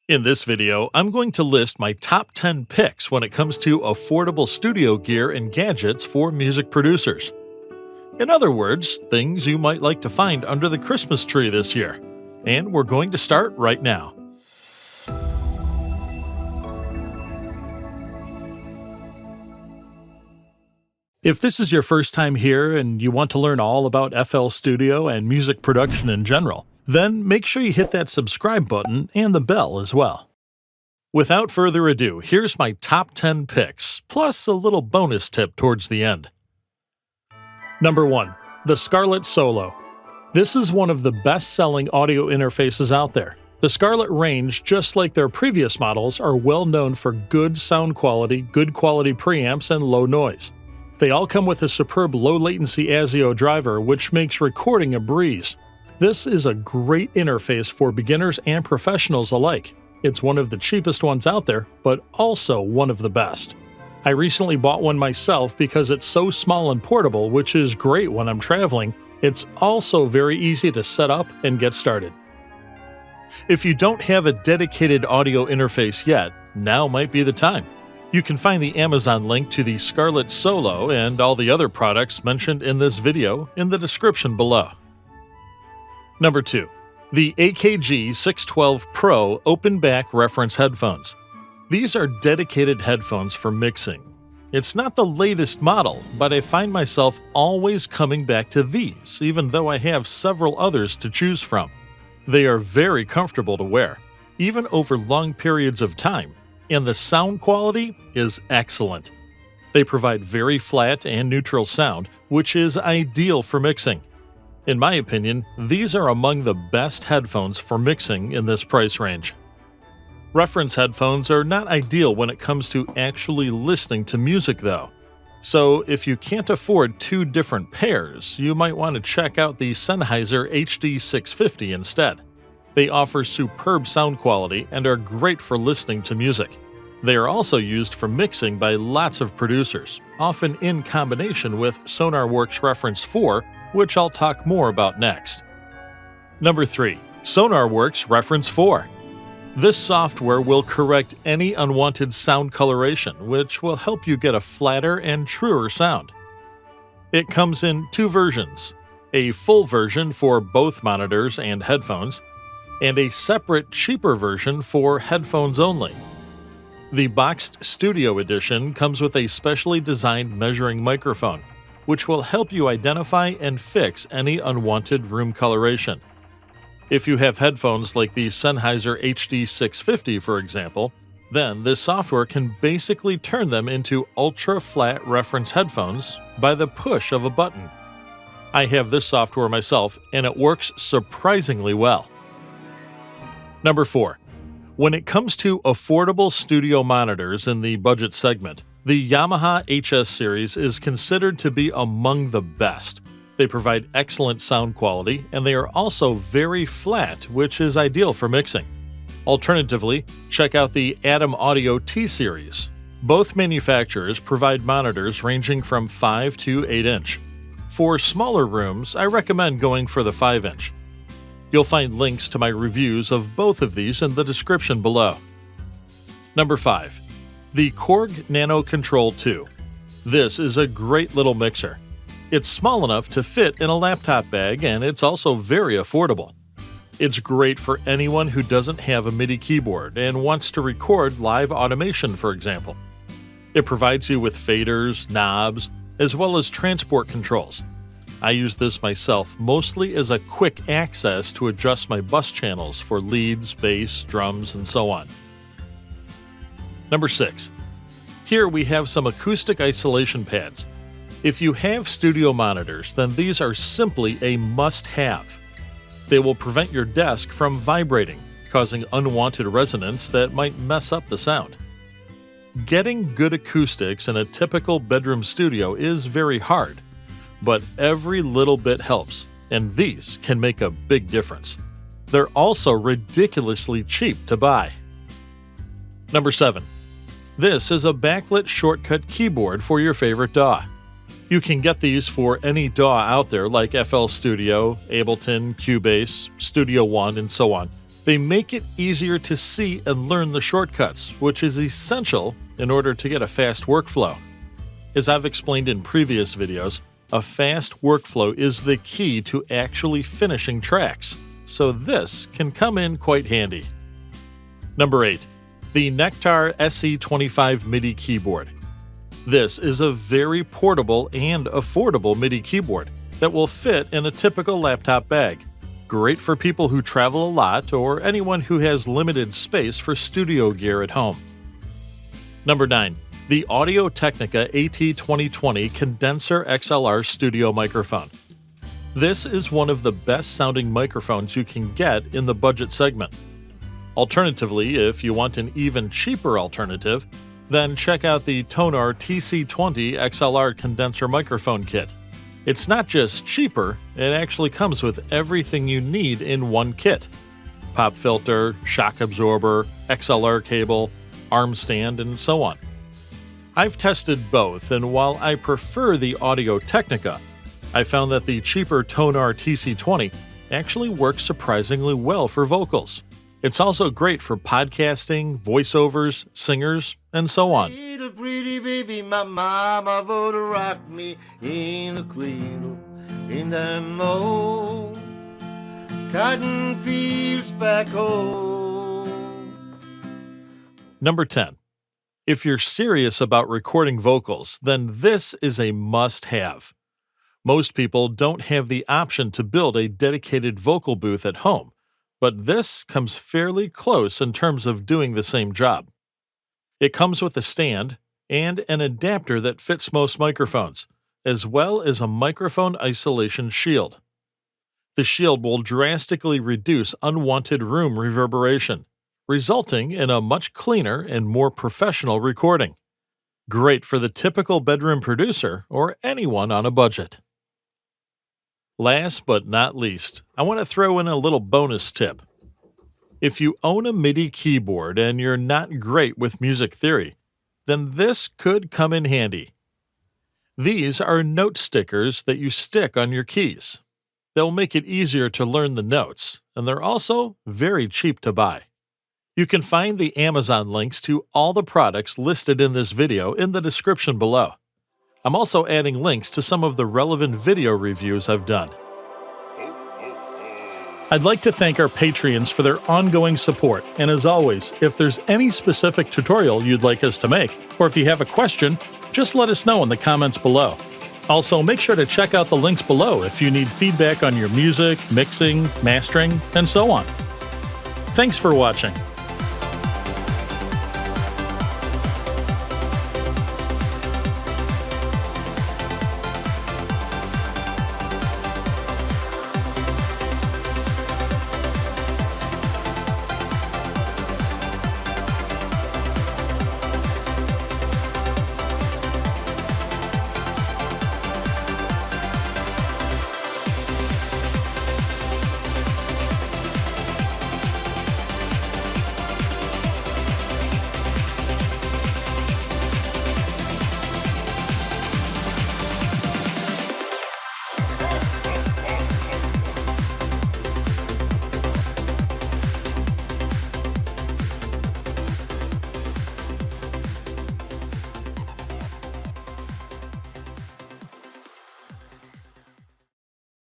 In this video, I'm going to list my top 10 picks when it comes to affordable studio gear and gadgets for music producers. In other words, things you might like to find under the Christmas tree this year. And we're going to start right now. If this is your first time here and you want to learn all about FL Studio and music production in general, then make sure you hit that subscribe button and the bell as well. Without further ado, here's my top 10 picks, plus a little bonus tip towards the end. Number 1. The Scarlett Solo. This is one of the best-selling audio interfaces out there. The Scarlett range, just like their previous models, are well known for good sound quality, good quality preamps, and low noise. They all come with a superb low-latency ASIO driver, which makes recording a breeze. This is a great interface for beginners and professionals alike. It's one of the cheapest ones out there, but also one of the best. I recently bought one myself because it's so small and portable, which is great when I'm traveling. It's also very easy to set up and get started. If you don't have a dedicated audio interface yet, now might be the time. You can find the Amazon link to the Scarlett Solo and all the other products mentioned in this video in the description below. Number 2. The AKG 612 Pro Open Back Reference Headphones. These are dedicated headphones for mixing. It's not the latest model, but I find myself always coming back to these, even though I have several others to choose from. They are very comfortable to wear, even over long periods of time, and the sound quality is excellent. They provide very flat and neutral sound, which is ideal for mixing. In my opinion, these are among the best headphones for mixing in this price range. Reference headphones are not ideal when it comes to actually listening to music though. So if you can't afford two different pairs, you might want to check out the Sennheiser HD650 instead. They offer superb sound quality and are great for listening to music. They are also used for mixing by lots of producers, often in combination with Sonarworks Reference 4, which I'll talk more about next. Number 3. Sonarworks Reference 4. This software will correct any unwanted sound coloration, which will help you get a flatter and truer sound. It comes in two versions, a full version for both monitors and headphones, and a separate, cheaper version for headphones only. The Boxed Studio Edition comes with a specially designed measuring microphone, which will help you identify and fix any unwanted room coloration. If you have headphones like the Sennheiser HD650, for example, then this software can basically turn them into ultra-flat reference headphones by the push of a button. I have this software myself, and it works surprisingly well. Number 4. When it comes to affordable studio monitors in the budget segment, the Yamaha HS series is considered to be among the best. They provide excellent sound quality, and they are also very flat, which is ideal for mixing. Alternatively, check out the Atom Audio T series. Both manufacturers provide monitors ranging from 5 to 8 inch. For smaller rooms, I recommend going for the 5 inch. You'll find links to my reviews of both of these in the description below. Number 5. The Korg Nano Control 2. This is a great little mixer. It's small enough to fit in a laptop bag, and it's also very affordable. It's great for anyone who doesn't have a Midi keyboard and wants to record live automation, for example. It provides you with faders, knobs, as well as transport controls. I use this myself mostly as a quick access to adjust my bus channels for leads, bass, drums, and so on. Number 6. Here we have some acoustic isolation pads. If you have studio monitors, then these are simply a must-have. They will prevent your desk from vibrating, causing unwanted resonance that might mess up the sound. Getting good acoustics in a typical bedroom studio is very hard, but every little bit helps, and these can make a big difference. They're also ridiculously cheap to buy. Number 7. This is a backlit shortcut keyboard for your favorite DAW. You can get these for any DAW out there like FL Studio, Ableton, Cubase, Studio One, and so on, They make it easier to see and learn the shortcuts, which is essential in order to get a fast workflow. As I've explained in previous videos, a fast workflow is the key to actually finishing tracks, so this can come in quite handy. Number 8. The Nektar SE25 MIDI keyboard. This is a very portable and affordable MIDI keyboard that will fit in a typical laptop bag. Great for people who travel a lot or anyone who has limited space for studio gear at home. Number 9. The Audio-Technica AT2020 Condenser XLR Studio Microphone. This is one of the best sounding microphones you can get in the budget segment. Alternatively, if you want an even cheaper alternative, then check out the Tonor TC20 XLR Condenser Microphone Kit. It's not just cheaper, it actually comes with everything you need in one kit. Pop filter, shock absorber, XLR cable, arm stand, and so on. I've tested both, and while I prefer the Audio-Technica, I found that the cheaper Tonor TC20 actually works surprisingly well for vocals. It's also great for podcasting, voiceovers, singers, and so on. Little pretty baby, my mama would rock me in the cradle in them old cotton fields back home. Number 10. If you're serious about recording vocals, then this is a must-have. Most people don't have the option to build a dedicated vocal booth at home, but this comes fairly close in terms of doing the same job. It comes with a stand and an adapter that fits most microphones, as well as a microphone isolation shield. The shield will drastically reduce unwanted room reverberation, resulting in a much cleaner and more professional recording. Great for the typical bedroom producer or anyone on a budget. Last but not least, I want to throw in a little bonus tip. If you own a MIDI keyboard and you're not great with music theory, then this could come in handy. These are note stickers that you stick on your keys. They'll make it easier to learn the notes, and they're also very cheap to buy. You can find the Amazon links to all the products listed in this video in the description below. I'm also adding links to some of the relevant video reviews I've done. I'd like to thank our Patreons for their ongoing support, and as always, if there's any specific tutorial you'd like us to make, or if you have a question, just let us know in the comments below. Also, make sure to check out the links below if you need feedback on your music, mixing, mastering, and so on. Thanks for watching.